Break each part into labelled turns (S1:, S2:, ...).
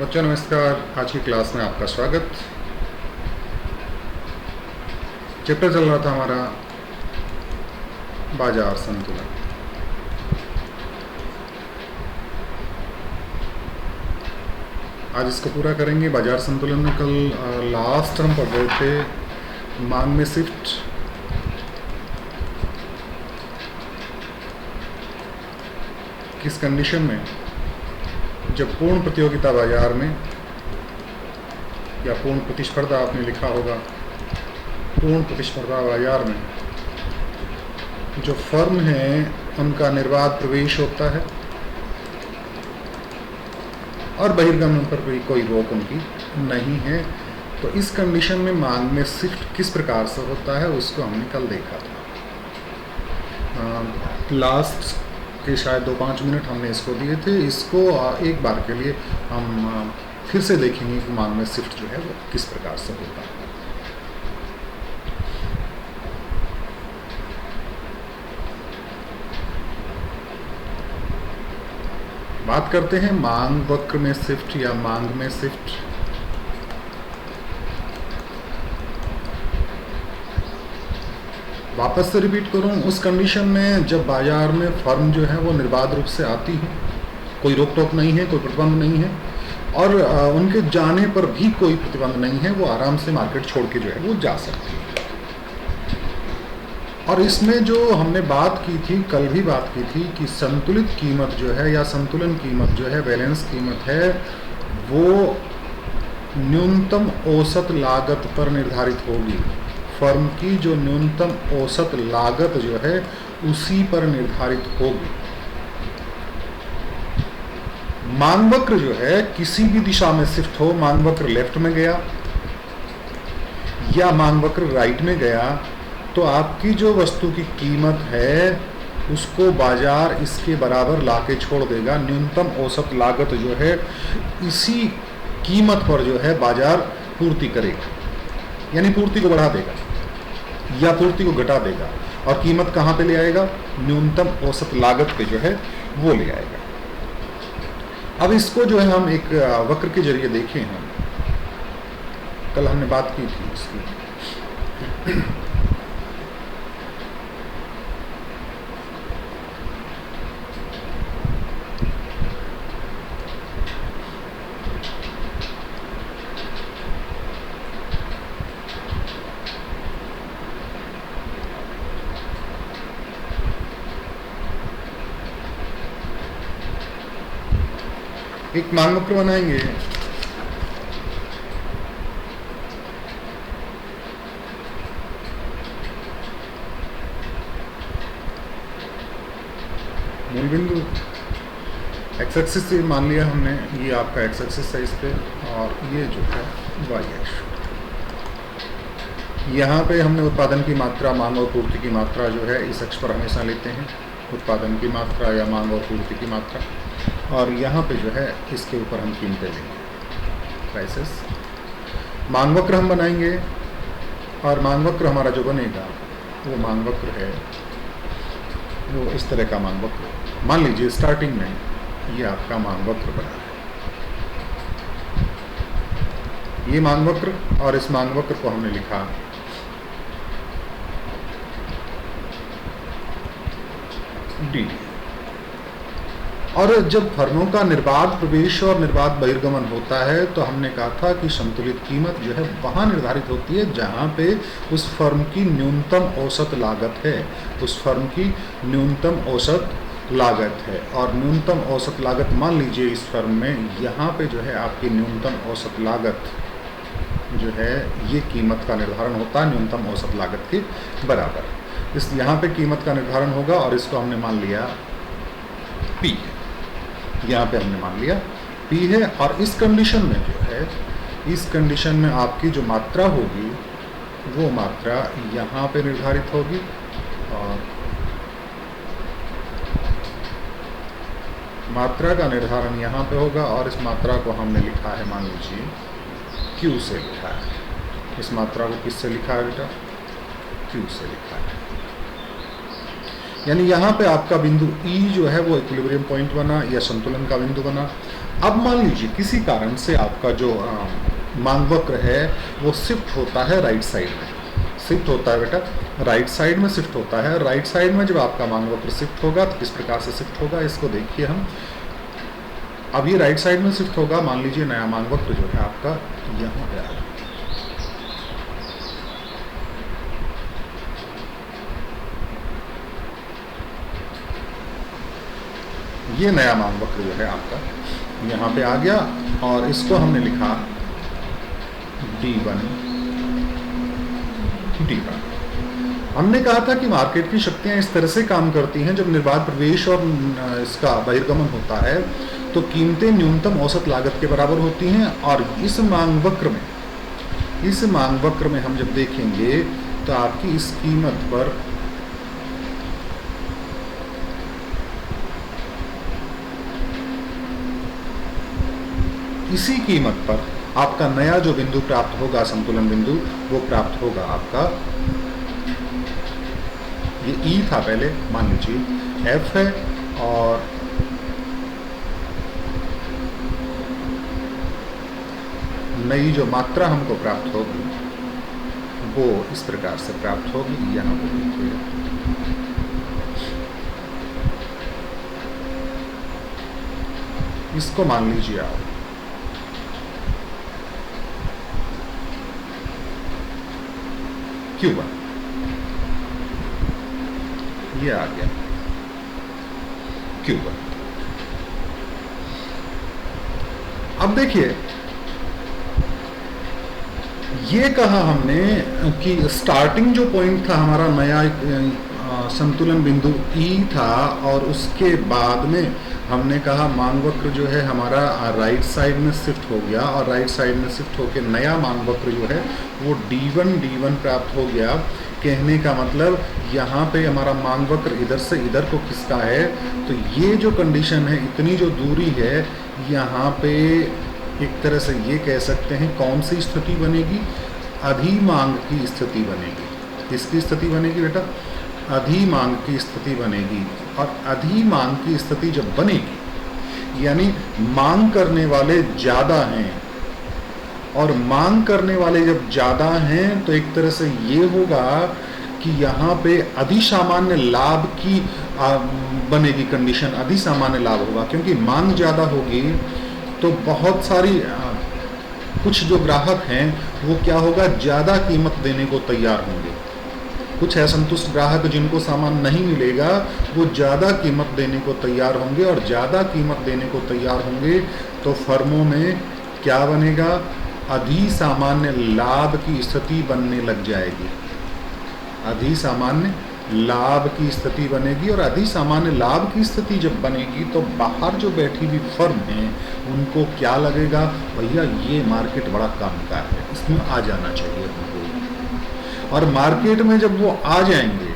S1: बच्चों नमस्कार। आज की क्लास में आपका स्वागत। चैप्टर चल रहा था हमारा बाजार संतुलन। आज इसको पूरा करेंगे। बाजार संतुलन में कल लास्ट हम पढ़ रहे थे मांग में शिफ्ट, किस कंडीशन में, जब पूर्ण प्रतियोगिता बाजार में या पूर्ण प्रतिस्पर्धा, आपने लिखा होगा पूर्ण प्रतिस्पर्धा बाजार में जो फर्म है उनका निर्बाध प्रवेश होता है और बहिर्गमन पर भी कोई रोक उनकी नहीं है। तो इस कंडीशन में मांग में शिफ्ट किस प्रकार से होता है उसको हमने कल देखा था। लास्ट के शायद 2-5 मिनट हमने इसको दिए थे। इसको एक बार के लिए हम फिर से देखेंगे कि मांग में शिफ्ट जो है वो किस प्रकार से होता है। बात करते हैं मांग वक्र में शिफ्ट या मांग में शिफ्ट। वापस से रिपीट करूं, उस कंडीशन में जब बाजार में फर्म जो है वो निर्बाध रूप से आती है, कोई रोक टोक नहीं है, कोई प्रतिबंध नहीं है और उनके जाने पर भी कोई प्रतिबंध नहीं है, वो आराम से मार्केट छोड़ के जो है वो जा सकती है। और इसमें जो हमने बात की थी, कल भी बात की थी कि संतुलित कीमत जो है या संतुलन कीमत जो है, बैलेंस कीमत है, वो न्यूनतम औसत लागत पर निर्धारित होगी। फर्म की जो न्यूनतम औसत लागत जो है उसी पर निर्धारित होगी। मांग वक्र जो है किसी भी दिशा में शिफ्ट हो, मांग वक्र लेफ्ट में गया या मांग वक्र राइट में गया, तो आपकी जो वस्तु की कीमत है उसको बाजार इसके बराबर लाके छोड़ देगा। न्यूनतम औसत लागत जो है इसी कीमत पर जो है बाजार पूर्ति करेगा, यानी पूर्ति को बढ़ा देगा या पूर्ति को घटा देगा। और कीमत कहाँ पे ले आएगा? न्यूनतम औसत लागत पे जो है वो ले आएगा। अब इसको जो है हम एक वक्र के जरिए देखें हैं, कल हमने बात की थी इसकी। एक मांग वक्र बनाएंगे। मूल बिंदु एक्स एक्सिस से मान लिया हमने, ये आपका एक्स एक्सिस है इस पे, और ये जो है वाई एक्स। यहाँ पे हमने उत्पादन की मात्रा, मांग और पूर्ति की मात्रा जो है इस अक्ष पर हमेशा लेते हैं, उत्पादन की मात्रा या मांग और पूर्ति की मात्रा। और यहाँ पे जो है इसके ऊपर हम कीमतें लेंगे, प्राइसेस। मांग वक्र हम बनाएंगे और मांग वक्र हमारा जो बनेगा वो मांग वक्र है वो इस तरह का मांग वक्र। मान लीजिए स्टार्टिंग में ये आपका मांग वक्र बना है, ये मांग वक्र, और इस मांग वक्र को हमने लिखा डी। और जब फर्मों का निर्बाध प्रवेश और निर्बाध बहिर्गमन होता है तो हमने कहा था कि संतुलित कीमत जो है वहाँ निर्धारित होती है जहाँ पे उस फर्म की न्यूनतम औसत लागत है, उस फर्म की न्यूनतम औसत लागत है। और न्यूनतम औसत लागत मान लीजिए इस फर्म में यहाँ पे जो है आपकी न्यूनतम औसत लागत जो है ये कीमत का निर्धारण होता है न्यूनतम औसत लागत के बराबर। इस यहाँ पे कीमत का निर्धारण होगा और इसको हमने मान लिया P, यहाँ पे हमने मान लिया P है। और इस कंडीशन में जो है, इस कंडीशन में आपकी जो मात्रा होगी वो मात्रा यहाँ पे निर्धारित होगी और मात्रा का निर्धारण यहाँ पे होगा। और इस मात्रा को हमने लिखा है, मान लीजिए Q से लिखा है। इस मात्रा को किससे लिखा है बेटा? Q से लिखा है। यानी यहाँ पे आपका बिंदु E जो है वो इक्विलिब्रियम पॉइंट बना या संतुलन का बिंदु बना। अब मान लीजिए किसी कारण से आपका जो मांग वक्र है वो शिफ्ट होता है राइट साइड में, शिफ्ट होता है बेटा राइट साइड में शिफ्ट होता है। राइट साइड में जब आपका मांग वक्र शिफ्ट होगा तो किस प्रकार से शिफ्ट होगा इसको देखिए हम। अब ये राइट साइड में शिफ्ट होगा, मान लीजिए नया मांग वक्र जो है आपका यहाँ पे आ गया। ये नया मांग वक्र जो है आपका यहाँ पे आ गया और इसको हमने लिखा D1 D1। हमने कहा था कि मार्केट की शक्तियां इस तरह से काम करती हैं, जब निर्बाध प्रवेश और इसका बहिर्गमन होता है तो कीमतें न्यूनतम औसत लागत के बराबर होती हैं। और इस मांग वक्र में हम जब देखेंगे तो आपकी इस कीमत पर इसी कीमत पर आपका नया जो बिंदु प्राप्त होगा, संतुलन बिंदु, वो प्राप्त होगा आपका, ये E था पहले, मान लीजिए F है और नई जो मात्रा हमको प्राप्त होगी वो इस प्रकार से प्राप्त होगी। यहाँ पर देखिए इसको मान लीजिए आप Q1, ये आ गया Q1। अब देखिए ये कहा हमने कि स्टार्टिंग जो पॉइंट था हमारा नया संतुलन बिंदु E था और उसके बाद में हमने कहा मांग वक्र जो है हमारा राइट साइड में शिफ्ट हो गया और राइट साइड में शिफ्ट होकर नया मांग वक्र जो है वो D1 प्राप्त हो गया। कहने का मतलब यहाँ पे हमारा मांग वक्र इधर से इधर को खिसका है, तो ये जो कंडीशन है, इतनी जो दूरी है, यहाँ पे एक तरह से ये कह सकते हैं कौन सी स्थिति बनेगी, अधिमांग की स्थिति बनेगी। किसकी स्थिति बनेगी बेटा? अधिमांग की स्थिति बनेगी। और अधिमांग की स्थिति जब बनेगी यानी मांग करने वाले ज़्यादा हैं, और मांग करने वाले जब ज़्यादा हैं तो एक तरह से ये होगा कि यहाँ पे अधिसामान्य लाभ की बनेगी कंडीशन, अधिसामान्य लाभ होगा। क्योंकि मांग ज़्यादा होगी तो बहुत सारी कुछ जो ग्राहक हैं वो क्या होगा, ज़्यादा कीमत देने को तैयार होंगे। कुछ असंतुष्ट ग्राहक जिनको सामान नहीं मिलेगा वो ज़्यादा कीमत देने को तैयार होंगे, और ज़्यादा कीमत देने को तैयार होंगे तो फर्मों में क्या बनेगा, अधिसामान्य लाभ की स्थिति बनने लग जाएगी। अधिसामान्य लाभ की स्थिति बनेगी, और अधिसामान्य लाभ की स्थिति जब बनेगी तो बाहर जो बैठी हुई फर्म है उनको क्या लगेगा, भैया ये मार्केट बड़ा काम का है, इसमें आ जाना चाहिए उनको। और मार्केट में जब वो आ जाएंगे,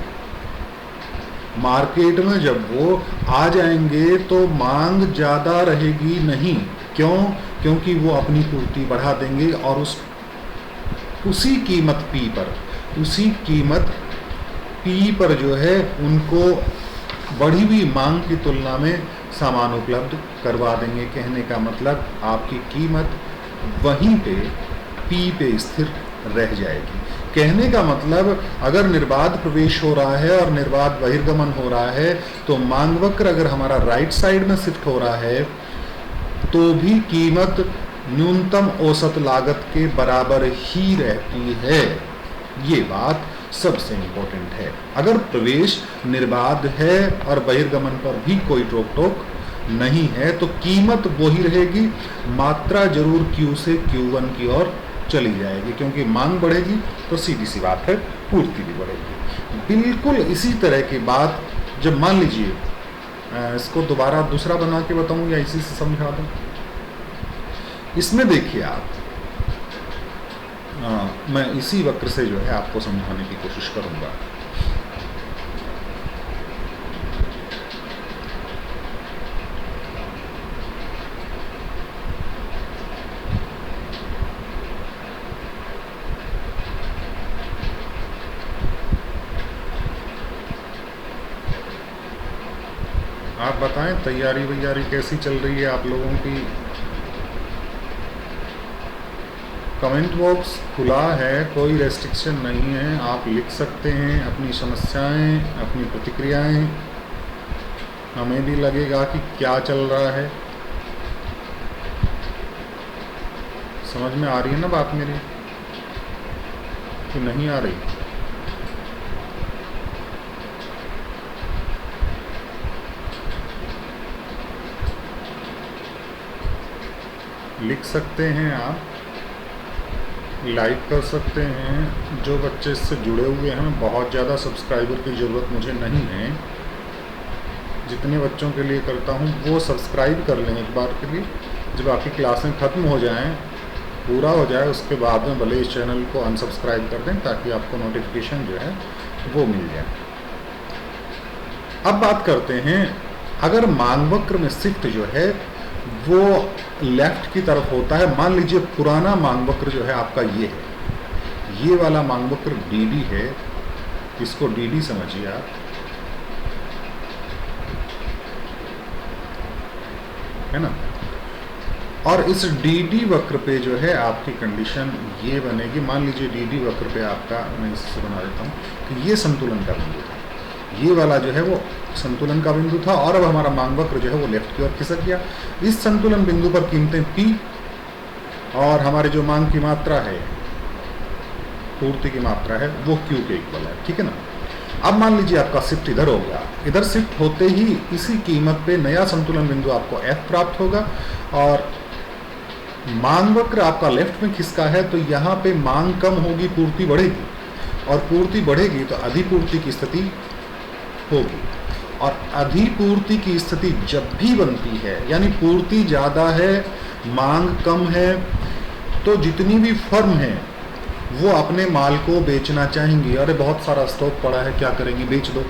S1: मार्केट में जब वो आ जाएंगे तो मांग ज़्यादा रहेगी नहीं। क्यों? क्योंकि वो अपनी पूर्ति बढ़ा देंगे और उसी कीमत P पर जो है उनको बढ़ी हुई मांग की तुलना में सामान उपलब्ध करवा देंगे। कहने का मतलब आपकी कीमत वहीं पे P पे स्थिर रह जाएगी। कहने का मतलब अगर निर्बाध प्रवेश हो रहा है और निर्बाध बहिर्गमन हो रहा है तो मांग वक्र अगर हमारा राइट साइड में शिफ्ट हो रहा है तो भी कीमत न्यूनतम औसत लागत के बराबर ही रहती है। ये बात सबसे इम्पोर्टेंट है। अगर प्रवेश निर्बाध है और बहिर्गमन पर भी कोई रोक टोक नहीं है तो कीमत वही रहेगी, मात्रा जरूर Q से Q1 की ओर चली जाएगी, क्योंकि मांग बढ़ेगी तो सीधी सी बात है पूर्ति भी बढ़ेगी। बिल्कुल इसी तरह की बात जब मान लीजिए, इसको दोबारा दूसरा बना के बताऊं या इसी से समझा दूं। इसमें देखिए आप, मैं इसी वक्र से जो है आपको समझाने की कोशिश करूंगा। आप बताएं तैयारी वैयारी कैसी चल रही है आप लोगों की? कमेंट बॉक्स खुला है, कोई रेस्ट्रिक्शन नहीं है, आप लिख सकते हैं अपनी समस्याएं, अपनी प्रतिक्रियाएं। हमें भी लगेगा कि क्या चल रहा है। समझ में आ रही है ना बात मेरी कि नहीं आ रही? लिख सकते हैं, आप लाइक कर सकते हैं। जो बच्चे इससे जुड़े हुए हैं, बहुत ज़्यादा सब्सक्राइबर की ज़रूरत मुझे नहीं है। जितने बच्चों के लिए करता हूँ वो सब्सक्राइब कर लें एक बार के लिए। जब आपकी क्लासें ख़त्म हो जाएं, पूरा हो जाए, उसके बाद में भले इस चैनल को अनसब्सक्राइब कर दें ताकि आपको नोटिफिकेशन जो है वो मिल जाए। अब बात करते हैं, अगर मांग वक्र में शिफ्ट जो है वो लेफ्ट की तरफ होता है। मान लीजिए पुराना मांग वक्र जो है आपका ये है, ये वाला मांग वक्र डीडी है, इसको डीडी समझिए आप, है ना। और इस डीडी वक्र पे जो है आपकी कंडीशन ये बनेगी। मान लीजिए डीडी वक्र पे आपका, मैं इससे बना देता हूँ कि ये संतुलन का बिंदु था, ये वाला जो है वो संतुलन का बिंदु था, और अब हमारा मांग वक्र जो है वो लेफ्ट की ओर खिसक गया। इस संतुलन बिंदु पर कीमतें P और हमारे जो मांग की मात्रा है, पूर्ति की मात्रा है, वो Q के इक्वल है, ठीक है ना। अब मान लीजिए आपका शिफ्ट इधर हो गया, इधर शिफ्ट होते ही इसी कीमत पे नया संतुलन बिंदु आपको F प्राप्त होगा, और मांग वक्र आपका लेफ्ट में खिसका है तो यहाँ पे मांग कम होगी, पूर्ति बढ़ेगी, और पूर्ति बढ़ेगी तो अधिपूर्ति की स्थिति होगी। और अधिपूर्ति की स्थिति जब भी बनती है, यानी पूर्ति ज़्यादा है मांग कम है, तो जितनी भी फर्म है वो अपने माल को बेचना चाहेंगी। अरे बहुत सारा स्टॉक पड़ा है, क्या करेंगे, बेच दो।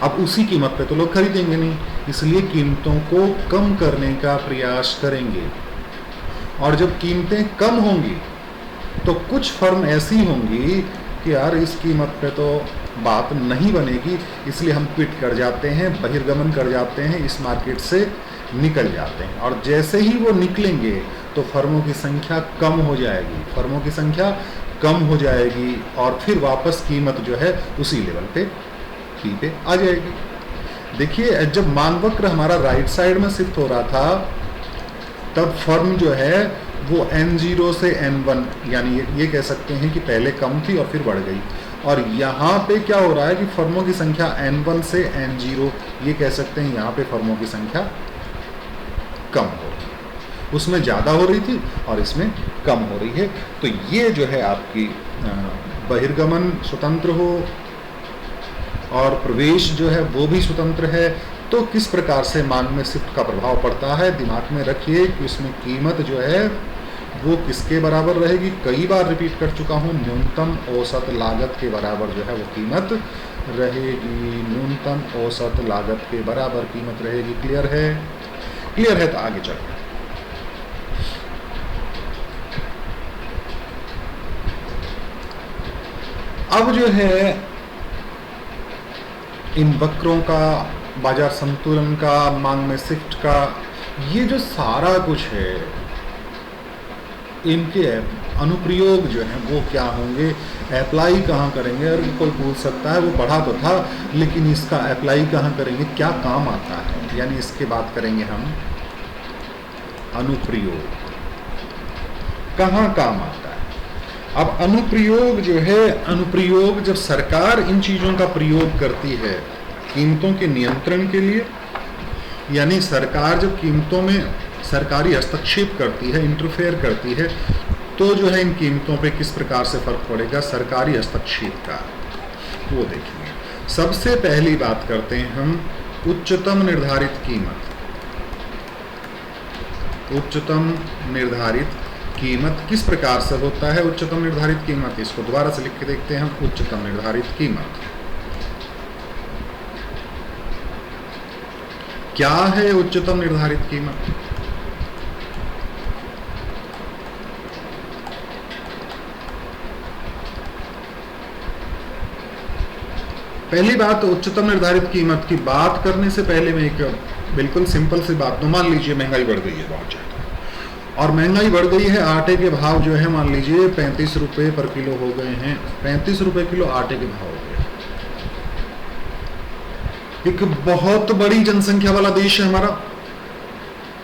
S1: अब उसी कीमत पे तो लोग खरीदेंगे नहीं, इसलिए कीमतों को कम करने का प्रयास करेंगे। और जब कीमतें कम होंगी तो कुछ फर्म ऐसी होंगी कि यार इस कीमत पे तो बात नहीं बनेगी, इसलिए हम क्विट कर जाते हैं, बहिर्गमन कर जाते हैं, इस मार्केट से निकल जाते हैं। और जैसे ही वो निकलेंगे तो फर्मों की संख्या कम हो जाएगी, फर्मों की संख्या कम हो जाएगी, और फिर वापस कीमत जो है उसी लेवल पे P पे आ जाएगी। देखिए, जब मांग वक्र हमारा राइट साइड में शिफ्ट हो रहा था, तब फर्म जो है वो N0 से N1, यानी ये कह सकते हैं कि पहले कम थी और फिर बढ़ गई। और यहाँ पे क्या हो रहा है कि फर्मों की संख्या N1 से N0, ये कह सकते हैं यहाँ पे फर्मों की संख्या कम हो रही है। उसमें ज़्यादा हो रही थी और इसमें कम हो रही है। तो ये जो है आपकी बहिर्गमन स्वतंत्र हो और प्रवेश जो है वो भी स्वतंत्र है। तो किस प्रकार से मांग में शिफ्ट का प्रभाव पड़ता है, दिमाग में रखिए कि उसमें कीमत जो है वो किसके बराबर रहेगी। कई बार रिपीट कर चुका हूँ, न्यूनतम औसत लागत के बराबर जो है वो कीमत रहेगी, न्यूनतम औसत लागत के बराबर कीमत रहेगी। क्लियर है? क्लियर है तो आगे चलते हैं। अब जो है इन वक्रों का, बाजार संतुलन का, मांग में शिफ्ट का, ये जो सारा कुछ है, इनके अनुप्रयोग जो हैं वो क्या होंगे, अप्लाई कहाँ करेंगे। और कोई पूछ सकता है वो पढ़ा तो था लेकिन इसका अप्लाई कहाँ करेंगे, क्या काम आता है, यानी इसके बात करेंगे हम अनुप्रयोग, कहाँ काम आता है। अब अनुप्रयोग जो है, अनुप्रयोग जब सरकार इन चीज़ों का प्रयोग करती है कीमतों के नियंत्रण के लिए, यानी सरकार जब कीमतों में सरकारी हस्तक्षेप करती है, इंटरफेयर करती है, तो जो है इन कीमतों पे किस प्रकार से फर्क पड़ेगा सरकारी हस्तक्षेप का, वो देखेंगे। सबसे पहली बात करते हैं हम उच्चतम निर्धारित कीमत। उच्चतम निर्धारित कीमत किस प्रकार से होता है उच्चतम निर्धारित कीमत, इसको दोबारा से लिख के देखते हैं हम। उच्चतम निर्धारित कीमत क्या है? उच्चतम निर्धारित कीमत पहली बात, उच्चतम निर्धारित कीमत की बात करने से पहले मैं एक बिल्कुल सिंपल सी बात, तो मान लीजिए महंगाई बढ़ गई है बहुत ज़्यादा, और महंगाई बढ़ गई है। आटे के भाव जो है मान लीजिए 35 रुपये पर किलो हो गए हैं। 35 रुपये किलो आटे के भाव हो गए। एक बहुत बड़ी जनसंख्या वाला देश है हमारा,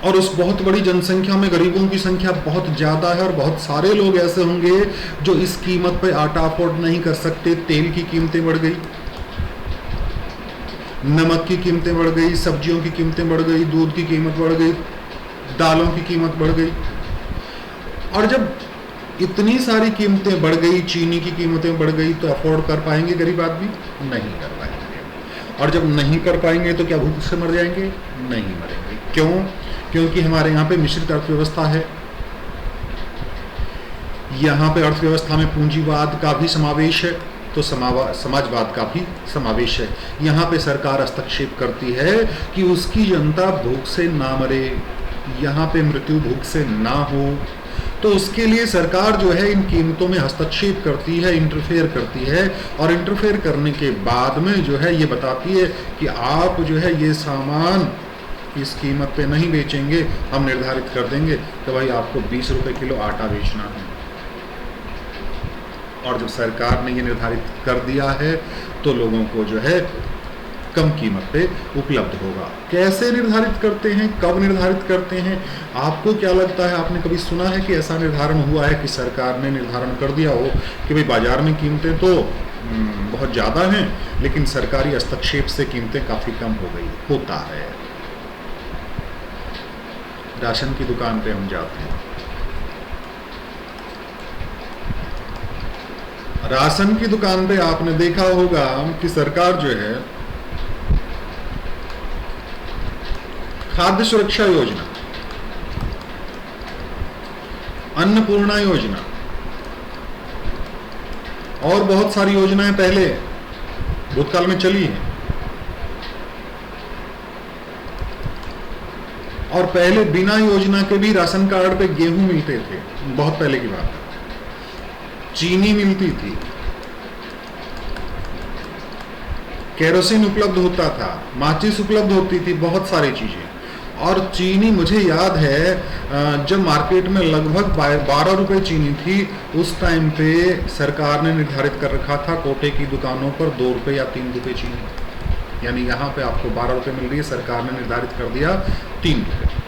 S1: और उस बहुत बड़ी जनसंख्या में गरीबों की संख्या बहुत ज्यादा है, और बहुत सारे लोग ऐसे होंगे जो इस कीमत पे आटा अफोर्ड नहीं कर सकते। तेल की कीमतें बढ़ गई, नमक की कीमतें बढ़ गई, सब्जियों की कीमतें बढ़ गई, दूध की कीमत बढ़ गई, दालों की कीमत बढ़ गई। और जब इतनी सारी कीमतें बढ़ गई, चीनी की कीमतें बढ़ गई, तो अफोर्ड कर पाएंगे गरीब आदमी? नहीं कर पाएंगे। और जब नहीं कर पाएंगे तो क्या भूख से मर जाएंगे? नहीं मरेंगे। क्यों? क्योंकि हमारे यहाँ पे मिश्रित अर्थव्यवस्था है। यहाँ पे अर्थव्यवस्था में पूंजीवाद का भी समावेश है, तो समाजवाद का भी समावेश है। यहाँ पे सरकार हस्तक्षेप करती है कि उसकी जनता भूख से ना मरे, यहाँ पे मृत्यु भूख से ना हो, तो उसके लिए सरकार जो है इन कीमतों में हस्तक्षेप करती है, इंटरफेयर करती है। और इंटरफेयर करने के बाद में जो है ये बताती है कि आप जो है ये सामान इस कीमत पे नहीं बेचेंगे, हम निर्धारित कर देंगे कि भाई आपको 20 रुपए किलो आटा बेचना है। और जब सरकार ने ये निर्धारित कर दिया है तो लोगों को जो है कम कीमत पे उपलब्ध होगा। कैसे निर्धारित करते हैं, कब निर्धारित करते हैं? आपको क्या लगता है, आपने कभी सुना है कि ऐसा निर्धारण हुआ है कि सरकार ने निर्धारण कर दिया हो कि भाई बाजार में कीमतें तो बहुत ज़्यादा हैं, लेकिन सरकारी हस्तक्षेप से कीमतें काफ़ी कम हो गई? होता है। राशन की दुकान पे हम जाते हैं, राशन की दुकान पे आपने देखा होगा कि सरकार जो है खाद्य सुरक्षा योजना, अन्नपूर्णा योजना और बहुत सारी योजनाएं पहले भूतकाल में चली हैं। और पहले बिना योजना के भी राशन कार्ड पे गेहूं मिलते थे, बहुत पहले की बात है। चीनी मिलती थी, केरोसिन उपलब्ध होता था, माचिस उपलब्ध होती थी, बहुत सारी चीजें। और चीनी मुझे याद है जब मार्केट में लगभग 12 रुपए चीनी थी, उस टाइम पे सरकार ने निर्धारित कर रखा था कोटे की दुकानों पर 2 रुपए या 3 रुपए चीनी। यानी यहाँ पे आपको 12 रुपए मिल रही है, सरकार ने निर्धारित कर दिया 3 रुपए।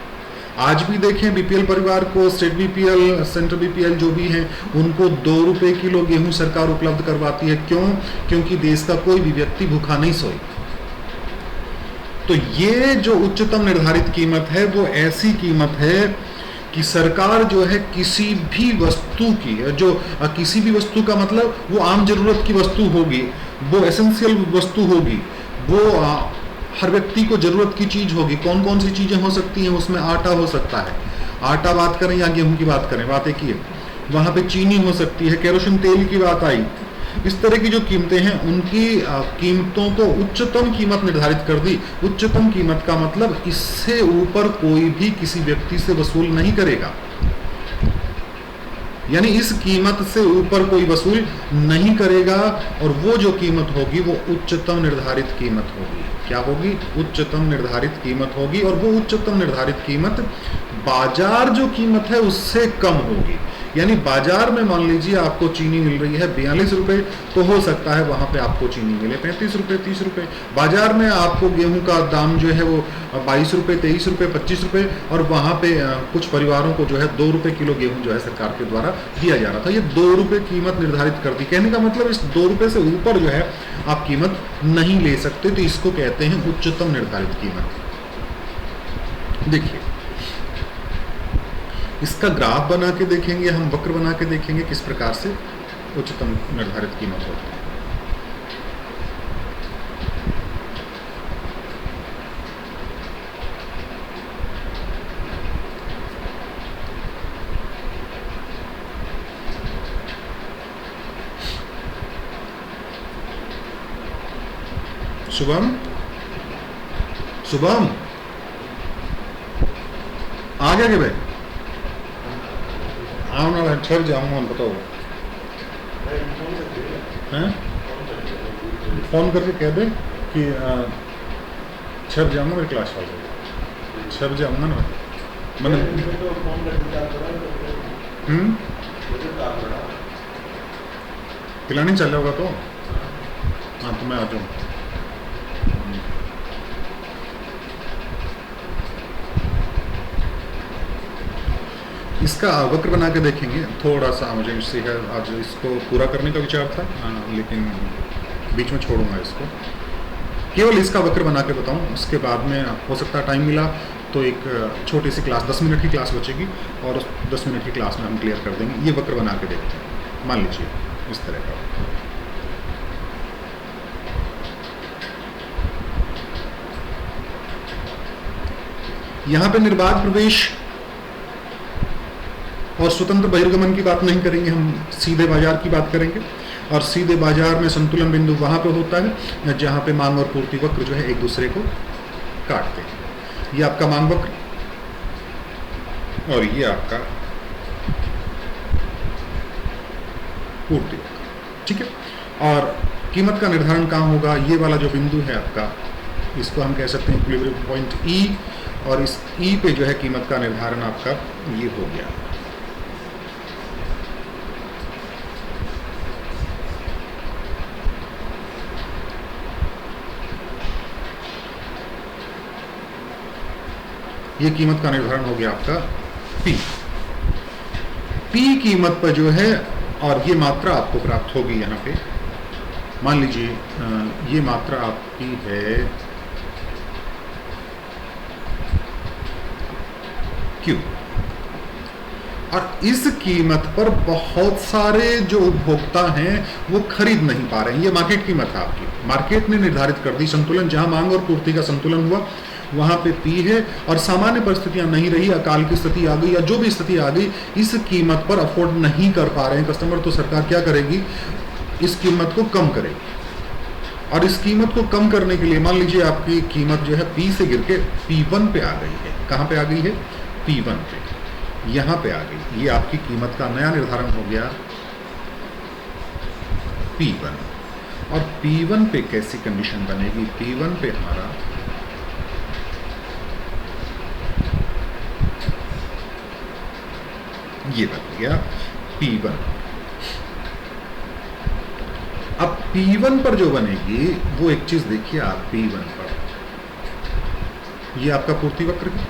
S1: आज भी देखें बीपीएल परिवार को, स्टेट बीपीएल, सेंट्रल बीपीएल जो भी हैं, उनको 2 रुपए किलो गेहूं सरकार उपलब्ध करवाती है। क्यों? क्योंकि देश का कोई भी व्यक्ति भूखा नहीं सोए। तो ये जो उच्चतम निर्धारित कीमत है वो ऐसी कीमत है कि सरकार जो है किसी भी वस्तु की, जो किसी भी वस्तु का मतलब वो आम जरूरत की वस्तु होगी, वो एसेंशियल वस्तु होगी, वो हर व्यक्ति को जरूरत की चीज होगी। कौन कौन सी चीजें हो सकती हैं उसमें? आटा हो सकता है, आटा बात करें या गेहूं की बात करें, बात एक ही है। वहां पे चीनी हो सकती है, केरोसिन तेल की बात आई। इस तरह की जो कीमतें हैं उनकी कीमतों को उच्चतम कीमत निर्धारित कर दी। उच्चतम कीमत का मतलब इससे ऊपर कोई भी किसी व्यक्ति से वसूल नहीं करेगा, यानी इस कीमत से ऊपर कोई वसूल नहीं करेगा। और वो जो कीमत होगी वो उच्चतम निर्धारित कीमत होगी। क्या होगी? उच्चतम निर्धारित कीमत होगी। और वो उच्चतम निर्धारित कीमत बाजार जो कीमत है उससे कम होगी। यानी बाजार में मान लीजिए आपको चीनी मिल रही है 42 रुपए, तो हो सकता है वहां पे आपको चीनी मिले 35 रुपए, 30 रुपए। बाजार में आपको गेहूं का दाम जो है वो 22 रुपए, 23 रुपए, 25 रुपए, और वहां पे कुछ परिवारों को जो है 2 रुपए किलो गेहूं जो है सरकार के द्वारा दिया जा रहा था। ये 2 रुपए कीमत निर्धारित कर दी। कहने का मतलब इस 2 रुपए से ऊपर जो है आप कीमत नहीं ले सकते, तो इसको कहते हैं उच्चतम निर्धारित कीमत। देखिए, इसका ग्राफ बना के देखेंगे हम, वक्र बना के देखेंगे किस प्रकार से उच्चतम निर्धारित कीमत होती है। शुभम, शुभम आ गया क्या भाई? आओ ना, ठहर जाऊंगा, बताओ। हैं? फोन करके कह दे कि ठहर जाऊंगा, मेरी क्लास आ जाएगी, ठहर जाऊंगा ना। मैंने पिलानी चल होगा तो हाँ तो मैं आ जाऊँ। इसका वक्र बना के देखेंगे, थोड़ा सा मुझे इससे है आज इसको पूरा करने का विचार था लेकिन बीच में छोड़ूंगा इसको, केवल इसका वक्र बना के बताऊँ। उसके बाद में हो सकता है टाइम मिला तो एक छोटी सी क्लास 10 मिनट की क्लास बचेगी और उस 10 मिनट की क्लास में हम क्लियर कर देंगे। ये वक्र बना के देखते हैं, मान लीजिए इस तरह का। यहाँ पे निर्बाध प्रवेश और स्वतंत्र बहिर्गमन की बात नहीं करेंगे, हम सीधे बाजार की बात करेंगे। और सीधे बाजार में संतुलन बिंदु वहां पे होता है जहां पे मांग और पूर्ति वक्र जो है एक दूसरे को काटते हैं। ये आपका मांग वक्र और ये आपका पूर्ति वक्र, ठीक है। और कीमत का निर्धारण कहाँ होगा? ये वाला जो बिंदु है आपका, इसको हम कह सकते हैं इक्विलिब्रियम पॉइंट ई, और इस ई पे जो है कीमत का निर्धारण आपका ये हो गया। ये कीमत का निर्धारण हो गया आपका P। P कीमत पर जो है, और ये मात्रा आपको प्राप्त होगी यहाँ पे, मान लीजिए ये मात्रा आपकी है Q, और इस कीमत पर बहुत सारे जो उपभोक्ता हैं वो खरीद नहीं पा रहे हैं। ये मार्केट कीमत है आपकी, मार्केट ने निर्धारित कर दी संतुलन, जहां मांग और पूर्ति का संतुलन हुआ वहां पे P है, और सामान्य परिस्थितियां नहीं रही, अकाल की स्थिति आ गई या जो भी स्थिति आ गई, इस कीमत पर अफोर्ड नहीं कर पा रहे हैं कस्टमर, तो सरकार क्या करेगी? इस कीमत को कम करेगी। और इस कीमत को कम करने के लिए मान लीजिए आपकी कीमत जो है P से गिर के P1 पे आ गई है। कहां पे आ गई है? P1 पे, यहां पे आ गई। ये आपकी कीमत का नया निर्धारण हो गया P1। और P1 पे कैसी कंडीशन बनेगी? P1 पे हमारा ये बन गया P1। अब P1 पर जो बनेगी वो एक चीज देखिए आप, P1 पर ये आपका पूर्ति वक्र है,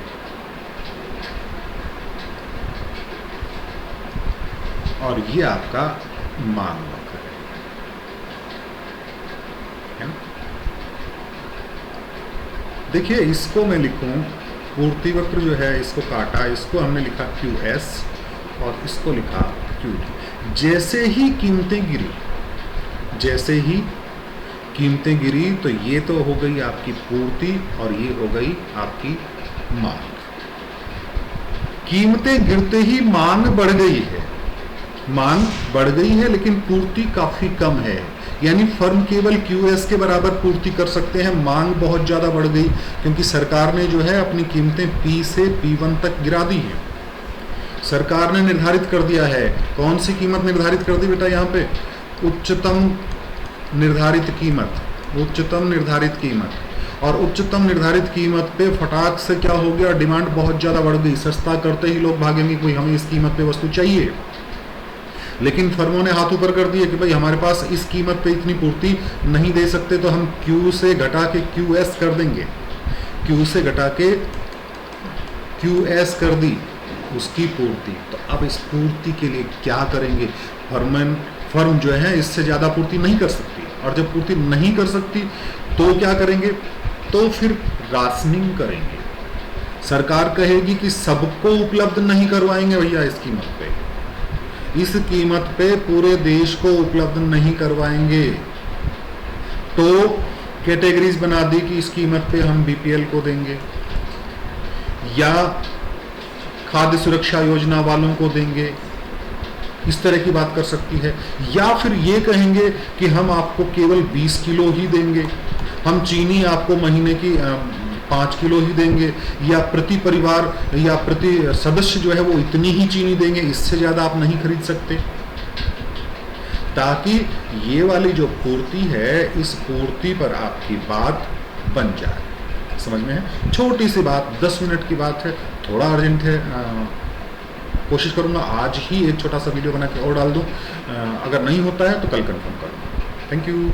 S1: और ये आपका मांग वक्र है ना। देखिए इसको मैं लिखूं, पूर्ति वक्र जो है इसको काटा, इसको हमने लिखा QS और इसको लिखा QD। जैसे ही कीमतें गिरी, जैसे ही कीमतें गिरी तो ये तो हो गई आपकी पूर्ति और ये हो गई आपकी मांग। कीमतें गिरते ही मांग बढ़ गई है, मांग बढ़ गई है लेकिन पूर्ति काफी कम है, यानी फर्म केवल QS के बराबर पूर्ति कर सकते हैं। मांग बहुत ज्यादा बढ़ गई क्योंकि सरकार ने जो है अपनी कीमतें P से P1 तक गिरा दी है। सरकार ने निर्धारित कर दिया है, कौन सी कीमत निर्धारित कर दी बेटा? यहाँ पे उच्चतम निर्धारित कीमत, उच्चतम निर्धारित कीमत। और उच्चतम निर्धारित कीमत पे फटाक से क्या हो गया? डिमांड बहुत ज्यादा बढ़ गई। सस्ता करते ही लोग भागेंगे, कोई हमें इस कीमत पे वस्तु चाहिए। लेकिन फर्मों ने हाथ ऊपर कर दिए कि भाई हमारे पास इस कीमत पे इतनी पूर्ति नहीं दे सकते, तो हम Q से घटा के QS कर देंगे। Q से घटा के QS कर दी उसकी पूर्ति। तो अब इस पूर्ति के लिए क्या करेंगे? फर्म जो है इससे ज्यादा पूर्ति नहीं कर सकती, और जब पूर्ति नहीं कर सकती तो क्या करेंगे? तो फिर राशनिंग करेंगे। सरकार कहेगी कि सबको उपलब्ध नहीं करवाएंगे भैया, इस कीमत पे, इस कीमत पे पूरे देश को उपलब्ध नहीं करवाएंगे। तो कैटेगरीज बना दी कि इस कीमत पे हम BPL को देंगे, या खाद्य सुरक्षा योजना वालों को देंगे, इस तरह की बात कर सकती है। या फिर ये कहेंगे कि हम आपको केवल 20 किलो ही देंगे, हम चीनी आपको महीने की 5 किलो ही देंगे, या प्रति परिवार या प्रति सदस्य जो है वो इतनी ही चीनी देंगे, इससे ज्यादा आप नहीं खरीद सकते। ताकि ये वाली जो पूर्ति है, इस पूर्ति पर आपकी बात बन जाए। समझ में है? छोटी सी बात, 10 मिनट की बात है, थोड़ा अर्जेंट है, कोशिश करूँगा आज ही एक छोटा सा वीडियो बना के और डाल दूँ। अगर नहीं होता है तो कल कंफर्म कर दूँ। Thank you.